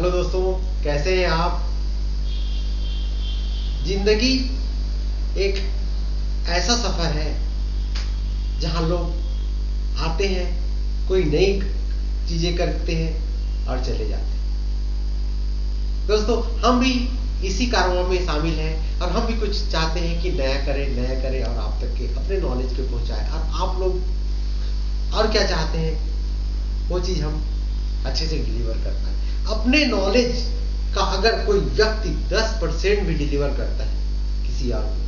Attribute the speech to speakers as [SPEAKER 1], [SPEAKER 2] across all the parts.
[SPEAKER 1] Hello दोस्तों, कैसे हैं आप। जिंदगी एक ऐसा सफर है जहां लोग आते हैं, कोई नई चीजें करते हैं और चले जाते हैं। दोस्तों, हम भी इसी कारवां में शामिल हैं और हम भी कुछ चाहते हैं कि नया करें और आप तक के अपने नॉलेज को पहुंचाएं। और आप लोग और क्या चाहते हैं वो चीज हम अच्छे से डिलीवर कर पाए। अपने नॉलेज का अगर कोई व्यक्ति 10% भी डिलीवर करता है किसी और को,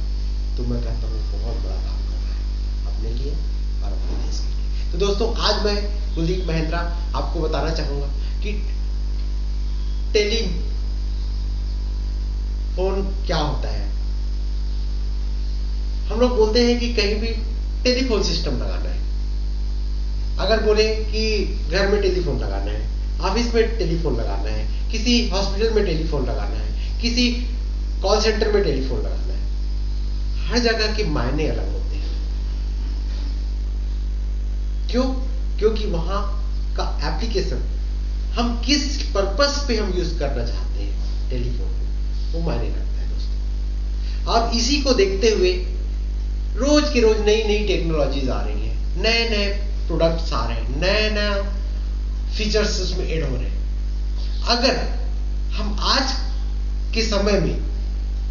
[SPEAKER 1] तो मैं कहता हूँ बहुत बड़ा काम कर रहा है अपने लिए और अपने देश के लिए। तो दोस्तों, आज मैं कुलदीप महेंद्रा आपको बताना चाहूंगा कि टेलीफोन क्या होता है। हम लोग बोलते हैं कि कहीं भी टेलीफोन सिस्टम लगाना है। अगर बोले कि घर में टेलीफोन लगाना है, ऑफिस में टेलीफोन लगाना है, किसी हॉस्पिटल में टेलीफोन लगाना है, किसी कॉल सेंटर में टेलीफोन लगाना है, हर जगह के मायने अलग होते हैं। क्यों? क्योंकि वहां का एप्लीकेशन हम किस पर्पस पे हम यूज करना चाहते हैं टेलीफोन को, वो मायने रखता है दोस्तों। और इसी को देखते हुए रोज की रोज नई नई टेक्नोलॉजीज आ रही है, नए नए प्रोडक्ट्स आ रहे हैं, नए नए फीचर्स उसमें ऐड हो रहे हैं। अगर हम आज के समय में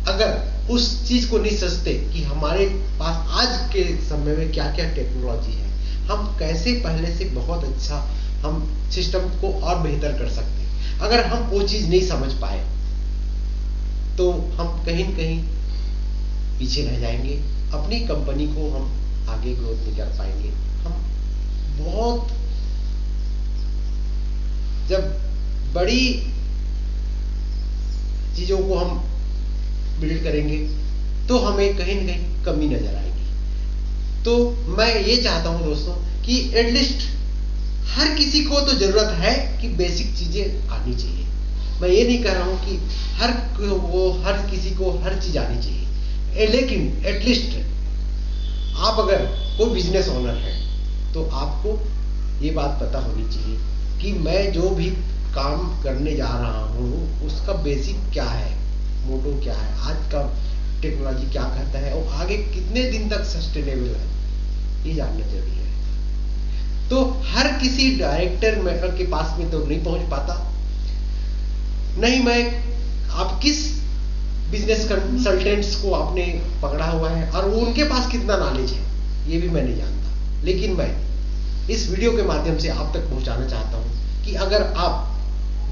[SPEAKER 1] अगर उस चीज को नहीं सोचते कि हमारे पास आज के समय में क्या क्या टेक्नोलॉजी है, हम कैसे पहले से बहुत अच्छा हम सिस्टम को और बेहतर कर सकते हैं। अगर हम वो चीज नहीं समझ पाए तो हम कहीं न कहीं पीछे रह जाएंगे, अपनी कंपनी को हम आगे ग्रोथ नहीं कर पाएंगे। हम बहुत जब बड़ी चीजों को हम बिल्ड करेंगे तो हमें कहीं न कहीं कमी नजर आएगी। तो मैं ये चाहता हूं दोस्तों कि एटलीस्ट हर किसी को तो जरूरत है कि बेसिक चीजें आनी चाहिए। मैं ये नहीं कह रहा हूं कि हर किसी को हर चीज आनी चाहिए, लेकिन एटलीस्ट आप अगर कोई बिजनेस ओनर है तो आपको ये बात पता होनी चाहिए कि मैं जो भी काम करने जा रहा हूँ उसका बेसिक क्या है, मोटो क्या है, आज का टेक्नोलॉजी क्या कहता है और आगे कितने दिन तक सस्टेनेबल है, ये जानना जरूरी है। तो हर किसी डायरेक्टर के पास में तो नहीं पहुंच पाता, नहीं मैं आप किस बिजनेस कंसल्टेंट्स को आपने पकड़ा हुआ है और उनके पास कितना नॉलेज है ये भी मैं नहीं जानता। लेकिन मैं इस वीडियो के माध्यम से आप तक पहुंचाना चाहता हूं कि अगर आप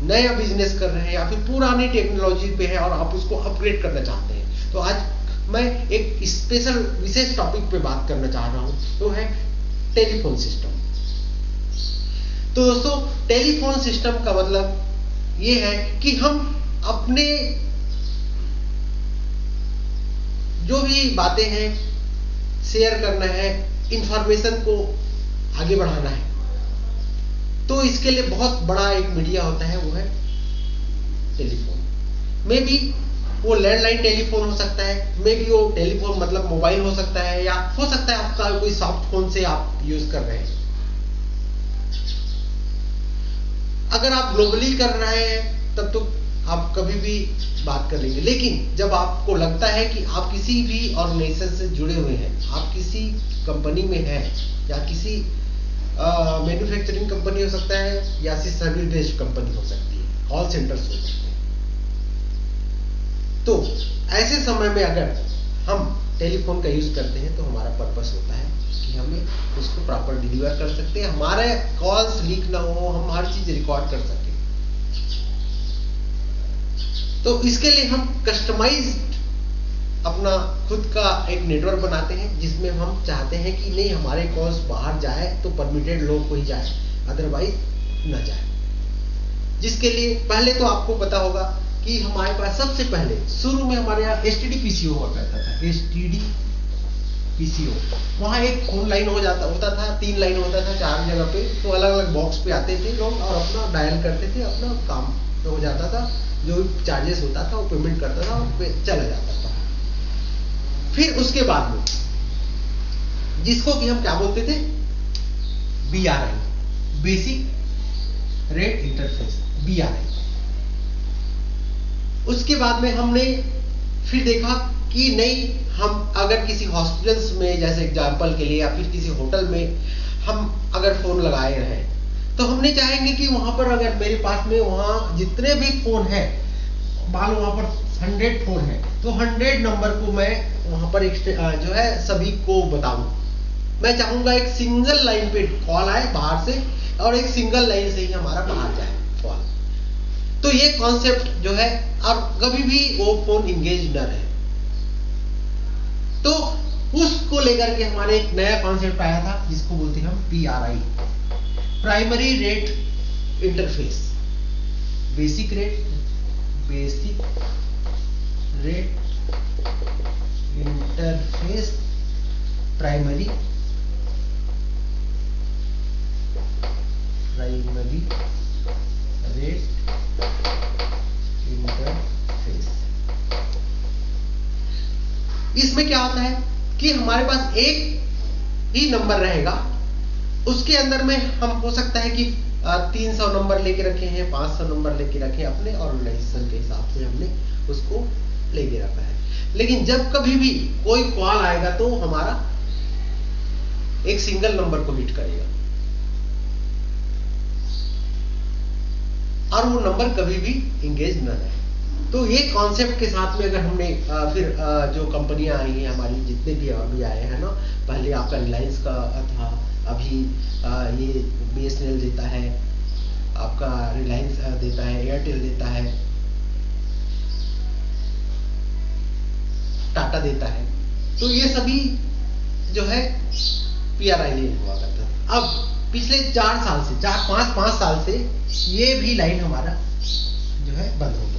[SPEAKER 1] नया बिजनेस कर रहे हैं या फिर पुरानी टेक्नोलॉजी पे है और आप उसको अपग्रेड करना चाहते हैं, तो आज मैं एक स्पेशल विशेष टॉपिक पे बात करना चाह रहा हूं, तो है टेलीफोन सिस्टम। तो दोस्तों, टेलीफोन सिस्टम का मतलब ये है कि हम अपने जो भी बातें हैं शेयर करना है, इंफॉर्मेशन को आगे बढ़ाना है, तो इसके लिए बहुत बड़ा एक मीडिया होता है, वो है टेलीफोन। मे बी वो लैंडलाइन टेलीफोन हो सकता है, मे बी वो टेलीफोन मतलब मोबाइल हो सकता है, या हो सकता है आपका कोई सॉफ्ट फोन से आप यूज कर रहे हैं। अगर आप ग्लोबली कर रहे हैं तब तो आप कभी भी बात कर लेंगे, लेकिन जब आपको लगता है कि आप किसी भी ऑर्गेनाइजेशन से जुड़े हुए हैं, आप किसी कंपनी में हैं या किसी मैन्युफैक्चरिंग कंपनी हो सकता है या फिर सर्विस बेस्ड कंपनी हो सकती है, कॉल सेंटर्स हो सकते हैं, तो ऐसे समय में अगर हम टेलीफोन का यूज करते हैं तो हमारा पर्पस होता है कि हमें उसको प्रॉपर डिलीवर कर सकते हैं, हमारे कॉल्स लीक ना हो, हम हर चीज रिकॉर्ड कर सकें। तो इसके लिए हम कस्टमाइज्ड अपना खुद का एक नेटवर्क बनाते हैं, जिसमें हम चाहते हैं कि नहीं हमारे कॉल्स बाहर जाए तो परमिटेड लोग को ही जाए, अदरवाइज ना जाए। जिसके लिए पहले तो आपको पता होगा कि हमारे पास सबसे पहले शुरू में हमारे यहाँ एसटीडी पीसीओ हुआ करता था, एसटीडी पीसीओ। वहां एक फोन लाइन होता था, 3 लाइन होता था 4 जगह पे, तो अलग अलग बॉक्स पे आते थे लोग और अपना डायल करते थे, अपना काम हो जाता था, जो चार्जेस होता था वो पेमेंट करता था और चला जाता था। फिर उसके बाद में जिसको कि हम क्या बोलते थे, BRI, basic rate interface, BRI। उसके बाद में हमने फिर देखा कि नहीं, हम अगर किसी हॉस्पिटल्स में जैसे एग्जाम्पल के लिए या फिर किसी होटल में हम अगर फोन लगाए रहे तो हमने चाहेंगे कि वहां पर अगर मेरे पास में वहां जितने भी फोन है, मान लो वहां पर 100 फोन है, तो 100 नंबर को मैं वहां पर जो है सभी को बताऊं। मैं चाहूंगा एक सिंगल लाइन पे कॉल आए बाहर से और एक सिंगल लाइन से ही हमारा बाहर जाए कॉल। तो ये कॉन्सेप्ट जो है, और कभी भी वो फोन इंगेज न रहे। तो उसको लेकर के हमारे एक नया कॉन्सेप्ट आया था जिसको बोलते हैं हम PRI, primary rate interface. Basic rate interface, primary rate interface. इसमें क्या होता है कि हमारे पास एक ही नंबर रहेगा, उसके अंदर में हम हो सकता है कि 300 नंबर लेके रखे हैं, 500 नंबर लेके रखे हैं, अपने ऑर्गेनाइजेशन के हिसाब से हमने उसको लेके रखा है। लेकिन जब कभी भी कोई कॉल आएगा तो हमारा एक सिंगल नंबर को हिट करेगा और वो नंबर कभी भी इंगेज न रहे। तो ये कॉन्सेप्ट के साथ में अगर हमने फिर जो कंपनियां आई हैं हमारी, जितने भी अभी आए हैं ना, पहले आपका रिलायंस का था, अभी ये BSNL देता है, आपका रिलायंस देता है, एयरटेल देता है, टाटा देता है। तो ये सभी जो है PRI लाइन हुआ करता था। अब पिछले 4 साल से 5 साल से ये भी लाइन हमारा जो है बंद हो गया।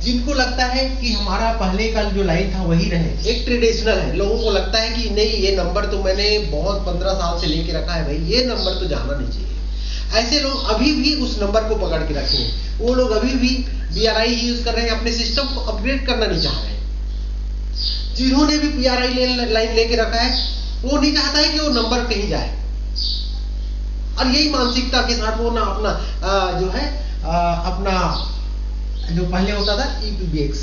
[SPEAKER 1] जिनको लगता है कि हमारा पहले का जो लाइन था वही रहे, एक ट्रेडिशनल है, लोगों को लगता है कि नहीं ये नंबर तो मैंने बहुत 15 साल से लेके रखा है, भाई ये नंबर तो जाना नहीं चाहिए। ऐसे लोग अभी भी उस नंबर को पकड़ के रखे हैं, वो लोग अभी भी PRI यूज कर रहे हैं, अपने सिस्टम को अपग्रेड करना नहीं चाह रहे हैं। जिन्होंने भी PRI लाइन लेके रखा है वो नहीं चाहता है कि वो नंबर कहीं जाए, और यही मानसिकता के साथ वो ना अपना जो है अपना जो पहले होता था EPBX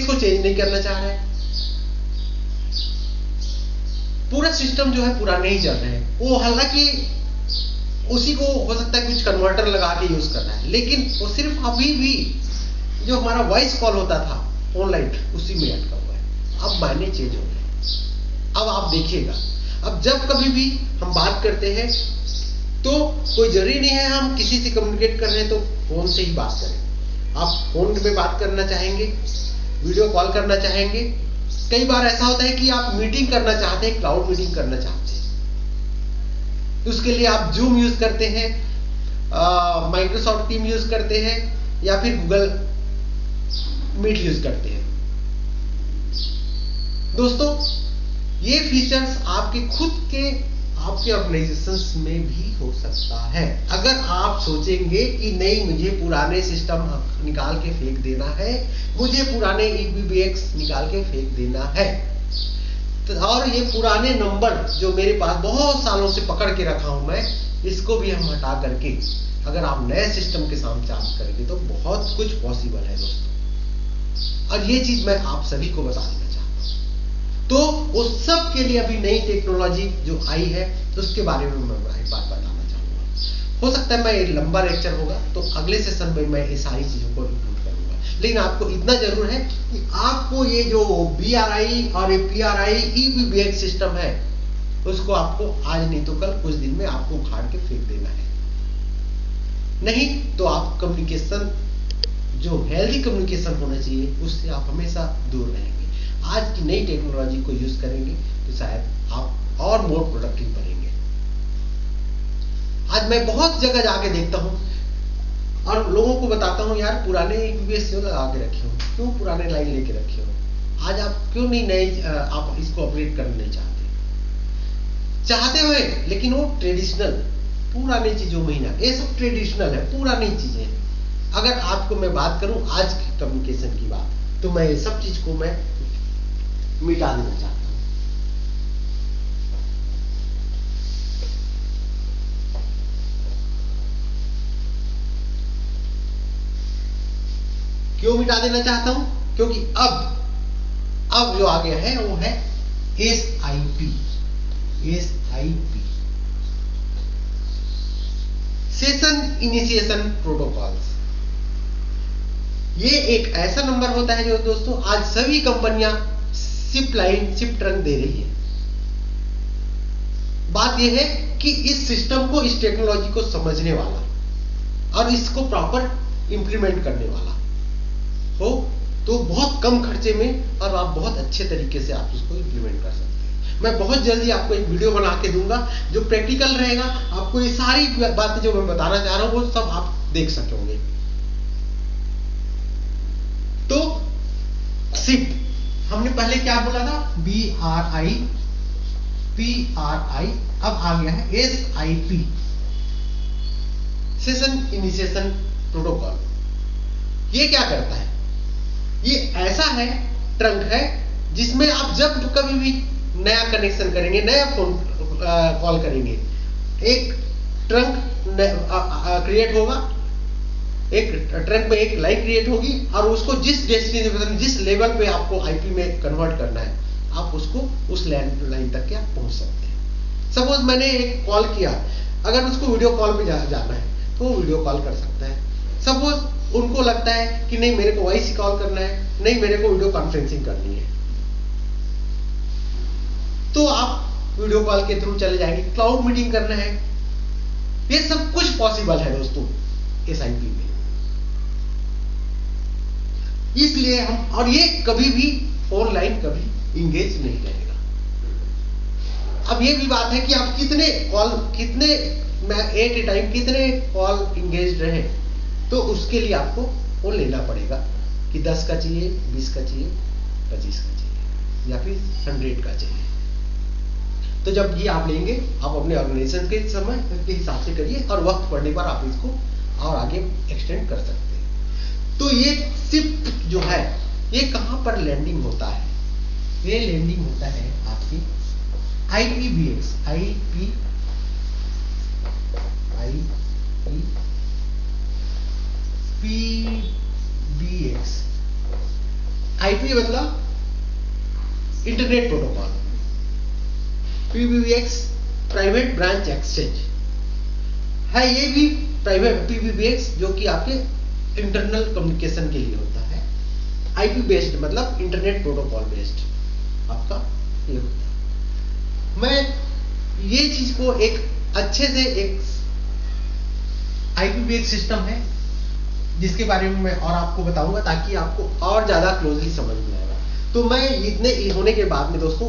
[SPEAKER 1] को चेंज नहीं करना चाह रहे हैं। पूरा सिस्टम जो है पुराने ही चल रहे हैं। वो हालांकि उसी को हो सकता है कुछ कन्वर्टर लगा के यूज करना है, लेकिन वो सिर्फ अभी भी जो हमारा वॉइस कॉल होता था ऑनलाइन उसी में अटका हुआ है। अब मायने चेंज हो गए। अब आप देखिएगा, अब जब कभी भी हम बात करते हैं तो कोई जरूरी नहीं है हम किसी से कम्युनिकेट कर रहे हैं तो फोन से ही बात करें। आप फोन पे बात करना चाहेंगे, वीडियो कॉल करना चाहेंगे, कई बार ऐसा होता है कि आप मीटिंग करना चाहते हैं, क्लाउड मीटिंग करना चाहते हैं, उसके लिए आप जूम यूज करते हैं, माइक्रोसॉफ्ट टीम यूज करते हैं या फिर गूगल मीट यूज करते हैं। दोस्तों ये फीचर्स आपके खुद के आपके ऑर्गेनाइजेशंस में भी हो सकता है। अगर आप सोचेंगे कि नहीं मुझे पुराने सिस्टम निकाल के फेंक देना है, मुझे पुराने EPBX निकाल के फेंक देना है, तो और ये पुराने नंबर जो मेरे पास बहुत सालों से पकड़ के रखा हूं मैं, इसको भी हम हटा करके अगर आप नए सिस्टम के साथ चार्ज करेंगे तो बहुत कुछ पॉसिबल है दोस्तों। और ये चीज मैं आप सभी को बता देना चाहता हूं। तो उस सब के लिए अभी नई टेक्नोलॉजी जो आई है तो उसके बारे में मैं एक बात बताना चाहूंगा। हो सकता है मैं लंबा लेक्चर होगा तो अगले सेशन में मैं ये सारी चीजों को इंक्लूड करूंगा, लेकिन आपको इतना जरूर है कि आपको ये जो BRI और ये PRI EPBX सिस्टम है उसको आपको आज नहीं तो कल कुछ दिन में आपको उखाड़ के फेंक देना है। नहीं तो आप कम्युनिकेशन जो हेल्दी कम्युनिकेशन होना चाहिए उससे आप हमेशा दूर रहेंगे। आज की नई टेक्नोलॉजी को यूज करेंगे तो शायद आप और मोर प्रोडक्टिव बनेंगे। आज मैं बहुत जगह जाके देखता हूं और लोगों को बताता हूं यार पुराने EPBX क्यों लगा के रखे हो, क्यों पुराने लाइन लेके रखे हो, आज आप क्यों नहीं नए आप इसको अपग्रेड करना नहीं चाहते हुए, लेकिन वो ट्रेडिशनल पुरानी चीजों में ही ना, ये सब ट्रेडिशनल है, पुरानी चीजें। अगर आपको मैं बात करूं आज की कम्युनिकेशन की बात, तो मैं ये सब चीज को मैं मिटा देना चाहता हूं। क्यों मिटा देना चाहता हूं? क्योंकि अब जो आ गया है वो है SIP, सेशन इनिशिएशन प्रोटोकॉल्स। ये एक ऐसा नंबर होता है जो दोस्तों आज सभी कंपनियां शिप ट्रंक दे रही है। बात यह है कि इस सिस्टम को, इस टेक्नोलॉजी को समझने वाला और इसको प्रॉपर इंप्लीमेंट करने वाला हो तो बहुत कम खर्चे में और आप बहुत अच्छे तरीके से आप इसको इंप्लीमेंट कर सकते हैं। मैं बहुत जल्दी आपको एक वीडियो बना के दूंगा जो प्रैक्टिकल रहेगा, आपको ये सारी बातें जो मैं बताना चाह रहा हूं वो सब आप देख सकोगे। तो शिप हमने पहले क्या बोला था? BRI, अब आ गया है SIP, सेशन इनिशिएशन प्रोटोकॉल। ये क्या करता है? ये ऐसा है, ट्रंक है जिसमें आप जब कभी भी नया कनेक्शन करेंगे, नया फोन कॉल करेंगे, एक ट्रंक क्रिएट होगा, एक ट्रंक में एक लाइन क्रिएट होगी और उसको जिस डेस्टिनेशन, जिस लेवल पे आपको आईपी में कन्वर्ट करना है, आप उसको उस लाइन तक के आप पहुंच सकते हैं। सपोज मैंने एक कॉल किया, अगर उसको वीडियो कॉल पे जाना है तो वो वीडियो कॉल कर सकता है। सपोज उनको लगता है कि नहीं मेरे को वॉइस कॉल करना है, नहीं मेरे को वीडियो कॉन्फ्रेंसिंग करनी है, तो आप वीडियो कॉल के थ्रू चले जाएंगे। क्लाउड मीटिंग करना है, ये सब कुछ पॉसिबल है दोस्तों SIP में। इसलिए हम, और ये कभी भी फोन लाइन कभी इंगेज नहीं रहेगा। अब ये भी बात है कि आप कितने एट ए टाइम कितने कॉल इंगेज रहे, तो उसके लिए आपको वो लेना पड़ेगा कि 10 का चाहिए, 20 का चाहिए, 25 का चाहिए या फिर 100 का चाहिए। तो जब ये आप लेंगे, आप अपने ऑर्गेनाइजेशन के समय के हिसाब से करिए और वक्त पड़ने पर आप इसको और आगे एक्सटेंड कर सकते हैं। तो ये शिप जो है ये कहां पर लैंडिंग होता है? ये लैंडिंग होता है आपकी IPBX, IP मतलब internet protocol, PBX private branch exchange है। ये भी प्राइवेट PBX जो कि आपके इंटरनल कम्युनिकेशन के लिए होता है। IP बेस्ड मतलब इंटरनेट प्रोटोकॉल बेस्ड आपका ये होता है। मैं ये चीज को एक अच्छे से, एक IPBX सिस्टम है जिसके बारे में मैं और आपको बताऊंगा ताकि आपको और ज्यादा क्लोजली समझ में आएगा। तो मैं इतने होने के बाद में दोस्तों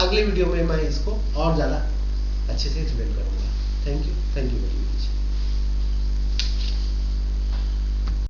[SPEAKER 1] अगले वीडियो में मैं इसको और ज्यादा अच्छे से एक्सप्लेन करूंगा। Thank you very much.